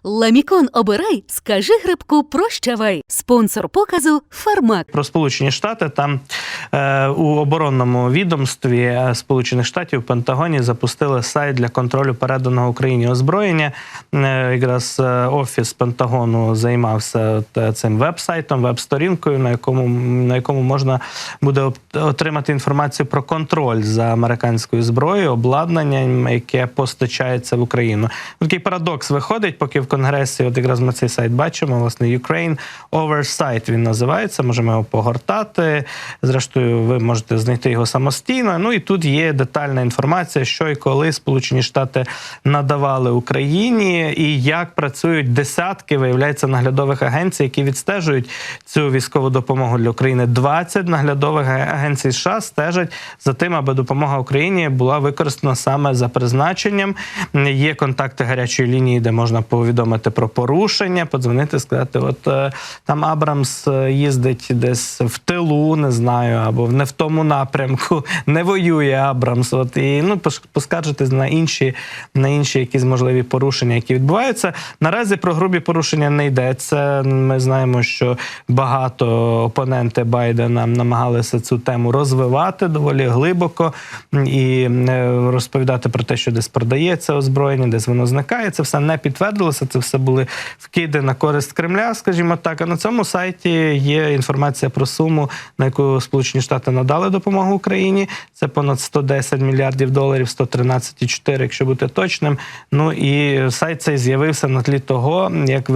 Ламікон обирай, скажи грибку прощавай. Спонсор показу «Фармак». Про Сполучені Штати, там у оборонному відомстві Сполучених Штатів в Пентагоні запустили сайт для контролю переданого Україні озброєння. Якраз офіс Пентагону займався цим веб-сайтом, веб-сторінкою, на якому можна буде отримати інформацію про контроль за американською зброєю, обладнанням, яке постачається в Україну. Такий парадокс виходить, поки в Конгресі, от якраз ми цей сайт бачимо, власне, Ukraine Oversight він називається, можемо його погортати, зрештою ви можете знайти його самостійно. Ну і тут є детальна інформація, що і коли Сполучені Штати надавали Україні і як працюють десятки, виявляється, наглядових агенцій, які відстежують цю військову допомогу для України. 20 наглядових агенцій США стежать за тим, аби допомога Україні була використана саме за призначенням. Є контакти гарячої лінії, де можна повідомити про порушення, подзвонити, сказати, от там Абрамс їздить десь в тилу, не знаю, або не в тому напрямку, не воює Абрамс, от, і поскаржитись на інші якісь можливі порушення, які відбуваються. Наразі про грубі порушення не йдеться. Ми знаємо, що багато опоненти Байдена намагалися цю тему розвивати доволі глибоко і розповідати про те, що десь продається озброєння, десь воно зникає. Це все не підтвердилося, це все були вкиди на користь Кремля, скажімо так. А на цьому сайті є інформація про суму, на яку Сполучені Штати надали допомогу Україні. Це понад 110 мільярдів доларів, 113,4, якщо бути точним. Ну і сайт цей з'явився на тлі того, як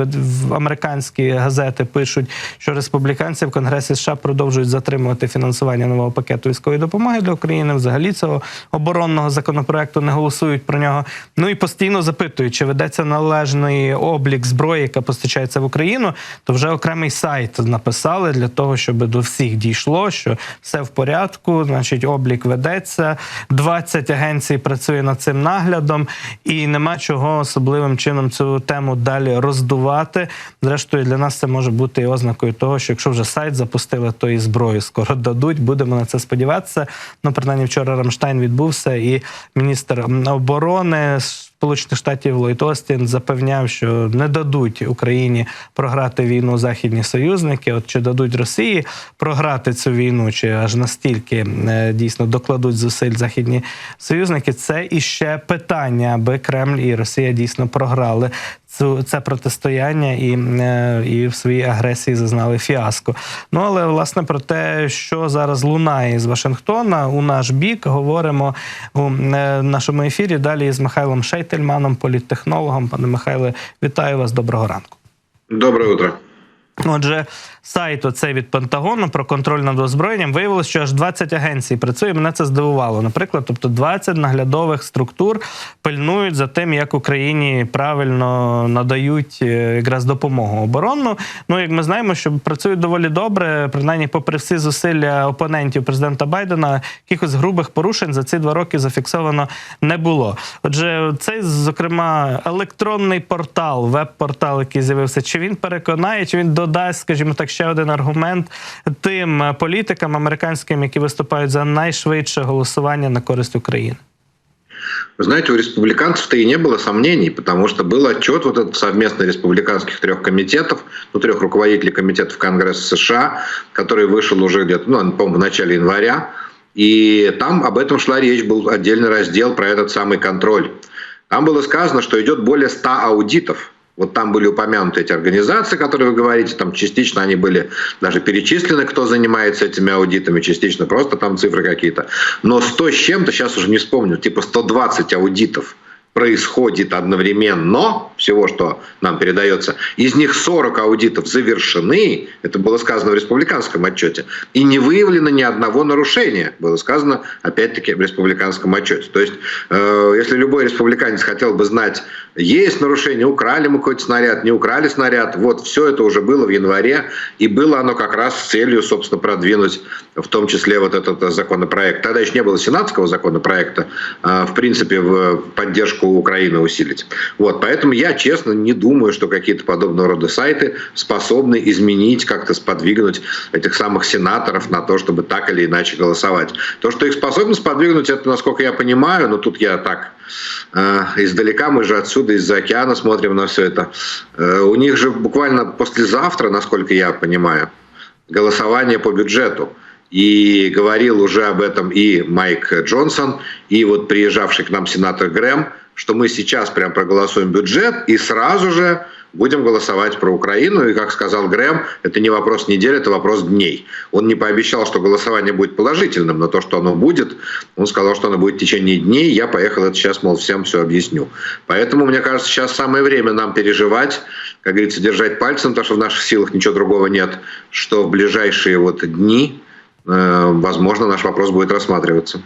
американські газети пишуть, що республіканці в Конгресі США продовжують затримувати фінансування нового пакету військової допомоги для України. Взагалі цього оборонного законопроекту не голосують про нього. Ну і постійно запитують, чи ведеться належний облік зброї, яка постачається в Україну, то вже окремий сайт написали для того, щоб до всіх дійшло, що все в порядку, значить облік ведеться, 20 агенцій працює над цим наглядом і нема чого особливим чином цю тему далі роздувати. Зрештою, для нас це може бути і ознакою того, що якщо вже сайт запустили, то і зброю скоро дадуть, будемо на це сподіватися. Ну, принаймні, вчора Рамштайн відбувся і міністр оборони Сполучених Штатів Ллойд Остін запевняв, що не дадуть Україні програти війну західні союзники. От чи дадуть Росії програти цю війну, чи аж настільки дійсно докладуть зусиль західні союзники, це іще питання, аби Кремль і Росія дійсно програли це протистояння і в своїй агресії зазнали фіаско. Ну, але, власне, про те, що зараз лунає з Вашингтона, у наш бік, говоримо у нашому ефірі далі з Михайлом Шейтельманом, політтехнологом. Пане Михайле, вітаю вас, доброго ранку. Доброе утро. Отже, сайт оцей від Пентагону про контроль над озброєнням, виявилося, що аж 20 агенцій працює, мене це здивувало. Наприклад, тобто 20 наглядових структур пильнують за тим, як Україні правильно надають якраз допомогу оборонну. Ну, як ми знаємо, що працюють доволі добре, принаймні попри всі зусилля опонентів президента Байдена, якихось грубих порушень за ці 2 роки зафіксовано не було. Отже, цей, зокрема, електронний портал, веб-портал, який з'явився, чи він переконає, чи він додасть, скажімо так, ще один аргумент тим політикам американським, які виступають за найшвидше голосування на користь України? Вы знаете, у республиканцев-то и не было сомнений, потому что был отчет вот этот совместный республиканских 3 комитетов, 3 руководителей комитетов Конгресса США, который вышел уже где-то, по-моему, в начале января, и там об этом шла речь, был отдельный раздел про этот самый контроль. Там было сказано, что идет более 100 аудитов. Вот там были упомянуты эти организации, которые вы говорите, там частично они были даже перечислены, кто занимается этими аудитами, частично просто там цифры какие-то. Но 100 с чем-то, сейчас уже не вспомню, типа 120 аудитов происходит одновременно, всего, что нам передается, из них 40 аудитов завершены, это было сказано в республиканском отчете, и не выявлено ни одного нарушения, было сказано, опять-таки, в республиканском отчете. То есть, если любой республиканец хотел бы знать, есть нарушение, украли мы какой-то снаряд, не украли снаряд, вот все это уже было в январе, и было оно как раз с целью, собственно, продвинуть в том числе вот этот законопроект. Тогда еще не было сенатского законопроекта, в принципе, в поддержку Украины усилить. Вот, поэтому я, честно, не думаю, что какие-то подобного рода сайты способны изменить, как-то сподвигнуть этих самых сенаторов на то, чтобы так или иначе голосовать. То, что их способно сподвигнуть, это, насколько я понимаю, но тут я так издалека, мы же отсюда, из-за океана смотрим на все это. У них же буквально послезавтра, насколько я понимаю, голосование по бюджету. И говорил уже об этом и Майк Джонсон, и вот приезжавший к нам сенатор Грэм, что мы сейчас прям проголосуем бюджет и сразу же будем голосовать про Украину. И, как сказал Грэм, это не вопрос недели, это вопрос дней. Он не пообещал, что голосование будет положительным, но то, что оно будет, он сказал, что оно будет в течение дней. Я поехал это сейчас, мол, всем все объясню. Поэтому, мне кажется, сейчас самое время нам переживать, как говорится, держать пальцем, потому что в наших силах ничего другого нет, что в ближайшие вот дни, возможно, наш вопрос будет рассматриваться.